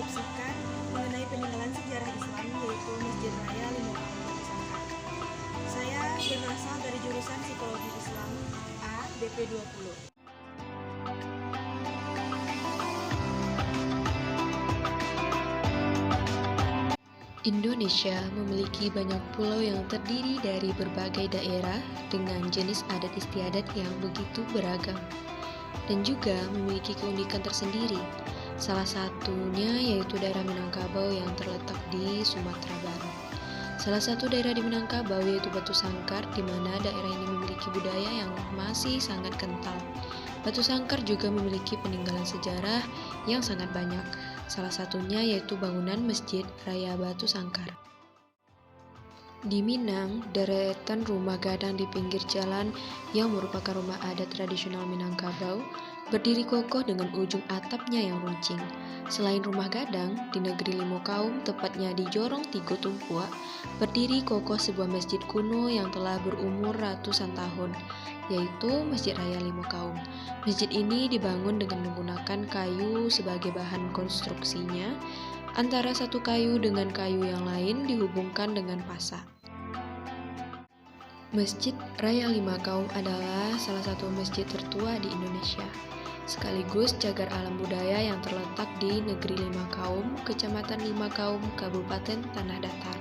menskripsikan mengenai peninggalan sejarah Islam yaitu Masjid Raya Lima Kaum Batu Sangkar. Saya berasal dari jurusan Psikologi Islam A BP 20. Indonesia memiliki banyak pulau yang terdiri dari berbagai daerah dengan jenis adat istiadat yang begitu beragam dan juga memiliki keunikan tersendiri. Salah satunya yaitu daerah Minangkabau yang terletak di Sumatera Barat. Salah satu daerah di Minangkabau yaitu Batu Sangkar, di mana daerah ini memiliki budaya yang masih sangat kental. Batu Sangkar juga memiliki peninggalan sejarah yang sangat banyak. Salah satunya yaitu bangunan Masjid Raya Batu Sangkar. Di Minang, deretan rumah gadang di pinggir jalan yang merupakan rumah adat tradisional Minangkabau berdiri kokoh dengan ujung atapnya yang runcing. Selain rumah gadang, di negeri Limo Kaum, tepatnya di Jorong Tigo Tumpuak, berdiri kokoh sebuah masjid kuno yang telah berumur ratusan tahun, yaitu Masjid Raya Limo Kaum. Masjid ini dibangun dengan menggunakan kayu sebagai bahan konstruksinya. Antara satu kayu dengan kayu yang lain dihubungkan dengan pasak. Masjid Raya Lima Kaum adalah salah satu masjid tertua di Indonesia, sekaligus cagar alam budaya yang terletak di negeri Lima Kaum, Kecamatan Lima Kaum, Kabupaten Tanah Datar.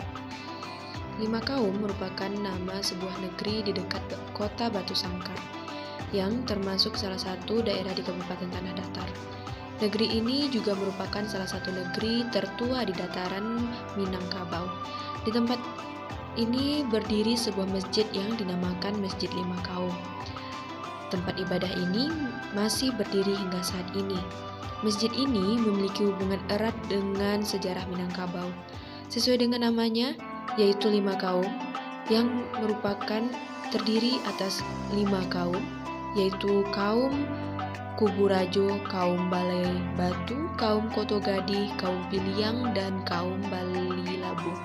Lima Kaum merupakan nama sebuah negeri di dekat kota Batu Sangkar, yang termasuk salah satu daerah di Kabupaten Tanah Datar. Negeri ini juga merupakan salah satu negeri tertua di dataran Minangkabau. Di tempat ini berdiri sebuah masjid yang dinamakan Masjid Lima Kaum. Tempat ibadah ini masih berdiri hingga saat ini. Masjid ini memiliki hubungan erat dengan sejarah Minangkabau. Sesuai dengan namanya, yaitu Lima Kaum, yang merupakan terdiri atas 5 kaum, yaitu kaum Kuburajo, kaum Balai Batu, kaum Kotogadi, kaum Piliang, dan kaum Bali Labu.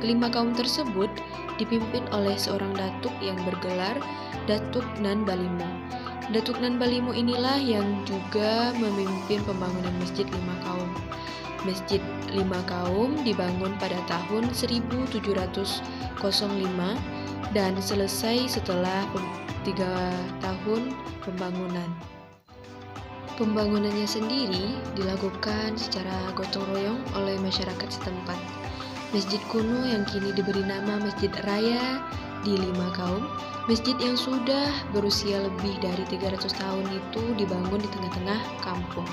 Kelima kaum tersebut dipimpin oleh seorang datuk yang bergelar Datuk Nan Balimo. Datuk Nan Balimo inilah yang juga memimpin pembangunan Masjid Lima Kaum. Masjid Lima Kaum dibangun pada tahun 1705 dan selesai setelah 3 tahun pembangunan. Pembangunannya sendiri dilakukan secara gotong royong oleh masyarakat setempat. Masjid kuno yang kini diberi nama Masjid Raya di Lima Kaum, masjid yang sudah berusia lebih dari 300 tahun itu dibangun di tengah-tengah kampung.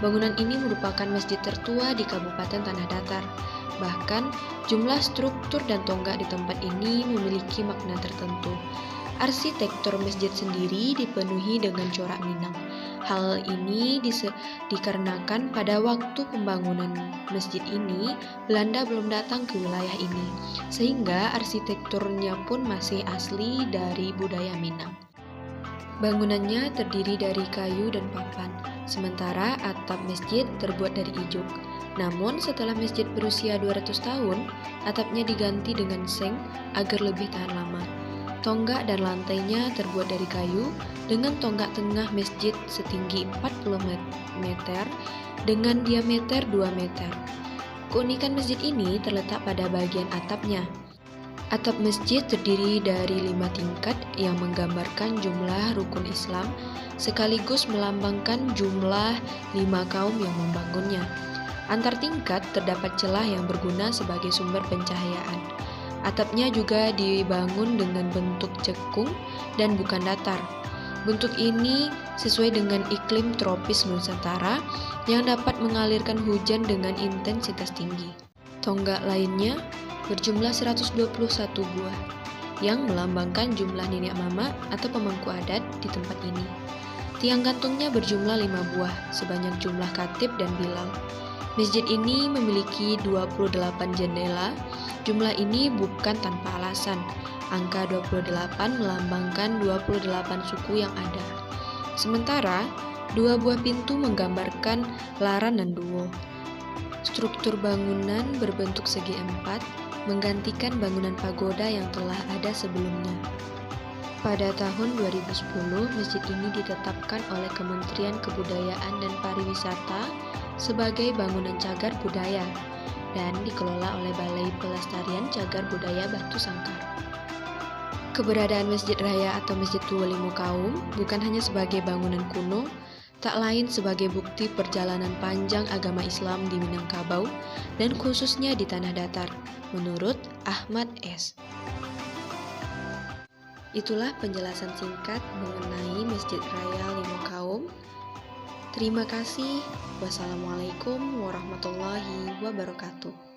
Bangunan ini merupakan masjid tertua di Kabupaten Tanah Datar. Bahkan, jumlah struktur dan tonggak di tempat ini memiliki makna tertentu. Arsitektur masjid sendiri dipenuhi dengan corak Minang. Hal ini dikarenakan pada waktu pembangunan masjid ini, Belanda belum datang ke wilayah ini, sehingga arsitekturnya pun masih asli dari budaya Minang. Bangunannya terdiri dari kayu dan papan, sementara atap masjid terbuat dari ijuk. Namun setelah masjid berusia 200 tahun, atapnya diganti dengan seng agar lebih tahan lama. Tonggak dan lantainya terbuat dari kayu dengan tonggak tengah masjid setinggi 40 meter dengan diameter 2 meter. Keunikan masjid ini terletak pada bagian atapnya. Atap masjid terdiri dari 5 tingkat yang menggambarkan jumlah rukun Islam sekaligus melambangkan jumlah 5 kaum yang membangunnya. Antar tingkat terdapat celah yang berguna sebagai sumber pencahayaan. Atapnya juga dibangun dengan bentuk cekung dan bukan datar. Bentuk ini sesuai dengan iklim tropis Nusantara yang dapat mengalirkan hujan dengan intensitas tinggi. Tonggak lainnya berjumlah 121 buah yang melambangkan jumlah nenek mama atau pemangku adat di tempat ini. Tiang gantungnya berjumlah 5 buah, sebanyak jumlah khatib dan bilal. Masjid ini memiliki 28 jendela. Jumlah ini bukan tanpa alasan. Angka 28 melambangkan 28 suku yang ada. Sementara, 2 buah pintu menggambarkan Laran dan Duo. Struktur bangunan berbentuk segi empat, menggantikan bangunan pagoda yang telah ada sebelumnya. Pada tahun 2010, masjid ini ditetapkan oleh Kementerian Kebudayaan dan Pariwisata sebagai bangunan cagar budaya dan dikelola oleh Balai Pelestarian Cagar Budaya Batu Sangkar. Keberadaan Masjid Raya atau Masjid Tua Lima Kaum bukan hanya sebagai bangunan kuno, tak lain sebagai bukti perjalanan panjang agama Islam di Minangkabau dan khususnya di Tanah Datar, menurut Ahmad S. Itulah penjelasan singkat mengenai Masjid Raya Lima Kaum. Terima kasih. Wassalamualaikum warahmatullahi wabarakatuh.